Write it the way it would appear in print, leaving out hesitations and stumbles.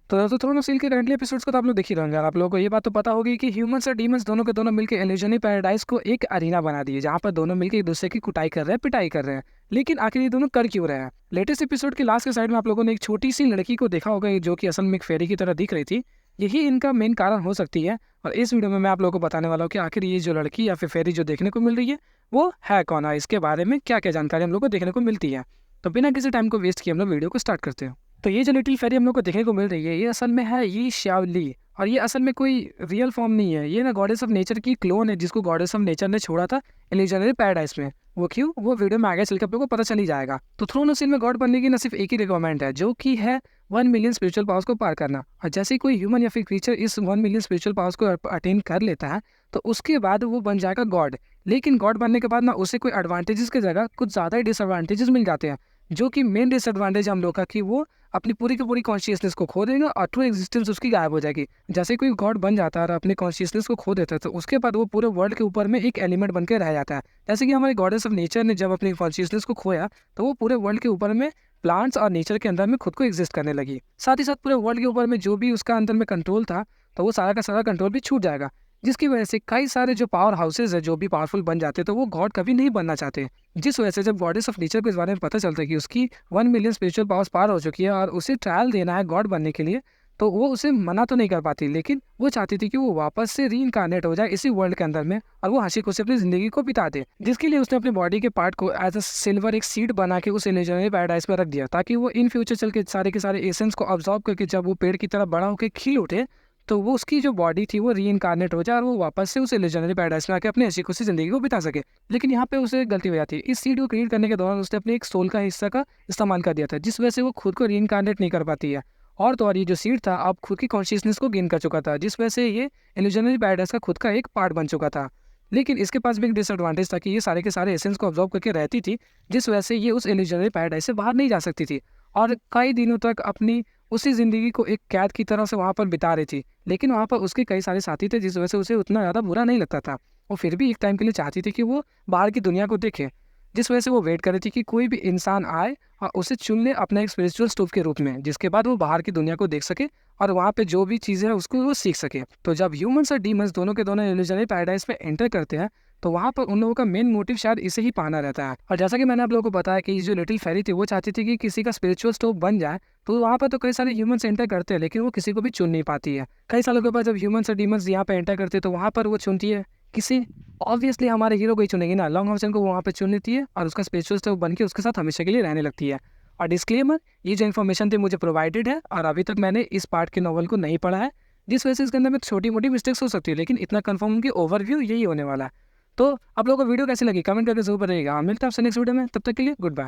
तो throne of steel के currently episodes को तो आप लोग देख ही रहेंगे और आप लोगों को ये बात तो पता होगी कि ह्यूमंस और डीमंस दोनों के दोनों मिलकर इल्यूजनी पैराडाइज को एक अरीना बना दिए, जहाँ पर दोनों मिलकर एक दूसरे की कुटाई कर रहे हैं, पिटाई कर रहे हैं। लेकिन आखिर ये दोनों कर क्यों रहे हैं? लेटेस्ट एपिसोड के लास्ट के साइड में आप लोगों ने एक छोटी सी लड़की को देखा होगा जो कि असल में एक फेरी की तरह दिख रही थी। यही इनका मेन कारण हो सकती है। और इस वीडियो में मैं आप लोगों को बताने वाला हूँ कि आखिर ये जो लड़की या फिर फेरी जो देखने को मिल रही है वो है कौन है, इसके बारे में क्या क्या जानकारी हम लोग को देखने को मिलती है। तो बिना किसी टाइम को वेस्ट किए हम लोग वीडियो को स्टार्ट करते हैं। तो ये जो लिटिल फेरी हम लोग को देखने को मिल रही है ये असल में है ये शाओली। और ये असल में कोई रियल फॉर्म नहीं है, ये ना गॉडेस ऑफ नेचर की क्लोन है जिसको गॉडेस ऑफ नेचर ने छोड़ा था इल्यूजनरी पैराडाइज में। वो क्यों, वो वीडियो में आगे चल के आप लोगों को पता चल ही जाएगा। तो थ्रोन ऑफ स्टील में गॉड बनने की ना सिर्फ एक ही रिक्वायरमेंट है, जो कि है 1 मिलियन स्पिरिचुअल पावर्स को पार करना। और जैसे ही कोई ह्यूमन या फिर क्रीचर इस 1 मिलियन स्पिरिचुअल पावर्स को अटेन कर लेता है तो उसके बाद वो बन जाएगा गॉड। लेकिन गॉड बनने के बाद ना उसे कोई एडवांटेजेस की जगह कुछ ज़्यादा ही डिसएडवांटेजेस मिल जाते हैं, जो कि मेन डिसएडवांटेज हम लोग का कि वो अपनी पूरी की पूरी कॉन्शियसनेस को खो देगा और ट्रू एग्जिस्टेंस उसकी गायब हो जाएगी। जैसे कोई गॉड बन जाता है और अपनी कॉन्शियसनेस को खो देता है तो उसके बाद वो पूरे वर्ल्ड के ऊपर में एक एलिमेंट बन के रह जाता है। जैसे कि हमारे गॉडेस ऑफ नेचर ने जब अपनी कॉन्शियसनेस को खोया तो वो पूरे वर्ल्ड के ऊपर में प्लांट्स और नेचर के अंदर में खुद को एग्जिस्ट करने लगी। साथ ही साथ पूरे वर्ल्ड के ऊपर में जो भी उसका अंदर में कंट्रोल था तो वो सारा का सारा कंट्रोल भी छूट जाएगा, जिसकी वजह से कई सारे जो पावर हाउसेज है जो भी पावरफुल बन जाते तो वो गॉड कभी नहीं बनना चाहते। जिस वजह से जब गॉडेस ऑफ नेचर को इस बारे में पता चलता है कि उसकी 1 मिलियन स्पिरिचुअल पावर्स पार हो चुकी है और उसे ट्रायल देना है गॉड बनने के लिए, तो वो उसे मना तो नहीं कर पाती, लेकिन वो चाहती थी कि वो वापस से रीइंकार्नेट हो जाए इसी वर्ल्ड के अंदर में और वो हंसी खुशी अपनी जिंदगी को बिता दे। जिसके लिए उसने अपने बॉडी के पार्ट को एज अ सिल्वर एक सीड बना के उस इल्यूजनरी पैराडाइज पर रख दिया, ताकि वो इन फ्यूचर चल के सारे एसेंस को ऑब्जॉर्व करके जब वो पेड़ की तरह बड़ा होकर खिल उठे तो वो उसकी जो बॉडी थी वो रीइंकार्नेट हो जाए और वो वापस से उस इल्यूजनरी पैराडाइज में आके अपनी हंसी खुशी जिंदगी को बिता सके। लेकिन यहाँ पे उसे गलती हो जाती है, इस सीड को क्रिएट करने के दौरान उसने अपने एक सोल का हिस्सा का इस्तेमाल कर दिया था, जिस वजह से वो खुद को रीइंकार्नेट नहीं कर पाती है। और तो और ये जो सीड था अब खुद की कॉन्शियसनेस को गेन कर चुका था, जिस वजह से ये इल्यूजनरी पैराडाइज का खुद का एक पार्ट बन चुका था। लेकिन इसके पास भी एक डिसएडवांटेज था कि ये सारे के सारे एसेंस को ऑब्जॉर्व करके रहती थी, जिस वजह से ये उस इल्यूजनरी पैराडाइज से बाहर नहीं जा सकती थी और कई दिनों तक अपनी उसी ज़िंदगी को एक कैद की तरह से वहाँ पर बिता रही थी। लेकिन वहाँ पर उसके कई सारे साथी थे जिस वजह से उसे उतना ज़्यादा बुरा नहीं लगता था। वो फिर भी एक टाइम के लिए चाहती थी कि वो बाहर की दुनिया को देखे, जिस वजह से वो वेट कर रही थी कि कोई भी इंसान आए और उसे चुन ले अपना एक स्पिरिचुअल स्टोव के रूप में, जिसके बाद वो बाहर की दुनिया को देख सके और वहाँ पे जो भी चीज़ें हैं उसको वो सीख सके। तो जब ह्यूमंस और डीमंस दोनों के दोनों इल्यूजनरी पैराडाइज में एंटर करते हैं तो वहाँ पर उन लोगों का मेन मोटिव शायद इसे ही पाना रहता है। और जैसा कि मैंने आप लोगों को बताया कि जो लिटिल फेरी थी वो चाहती थी कि किसी का स्पिरिचुअल स्टोव बन जाए, तो वहाँ पर तो कई सारे ह्यूमंस एंटर करते हैं लेकिन वो किसी को भी चुन नहीं पाती है। कई सालों के बाद जब ह्यूमंस और डीमंस यहाँ पे एंटर करते हैं तो वहाँ पर वो चुनती है किसी, ऑब्वियसली हमारे हीरो को ही चुनेगी ना, लॉन्ग हॉर्सन को वो वहाँ पे चुन लेती है और उसका स्पिरिचुअल स्टोव बन के उसके साथ हमेशा के लिए रहने लगती है। और डिस्क्लेमर, ये जो इन्फॉर्मेशन थी मुझे प्रोवाइडेड है और अभी तक मैंने इस पार्ट के नॉवल को नहीं पढ़ा है, जिस वजह से इसके अंदर में छोटी मोटी मिस्टेक्स हो सकती है, लेकिन इतना कंफर्म कि ओवरव्यू यही होने वाला है। तो आप लोगों को वीडियो कैसी लगी कमेंट करके जरूर बताइएगा। मिलता है आपसे नेक्स्ट वीडियो में, तब तक के लिए गुड बाय।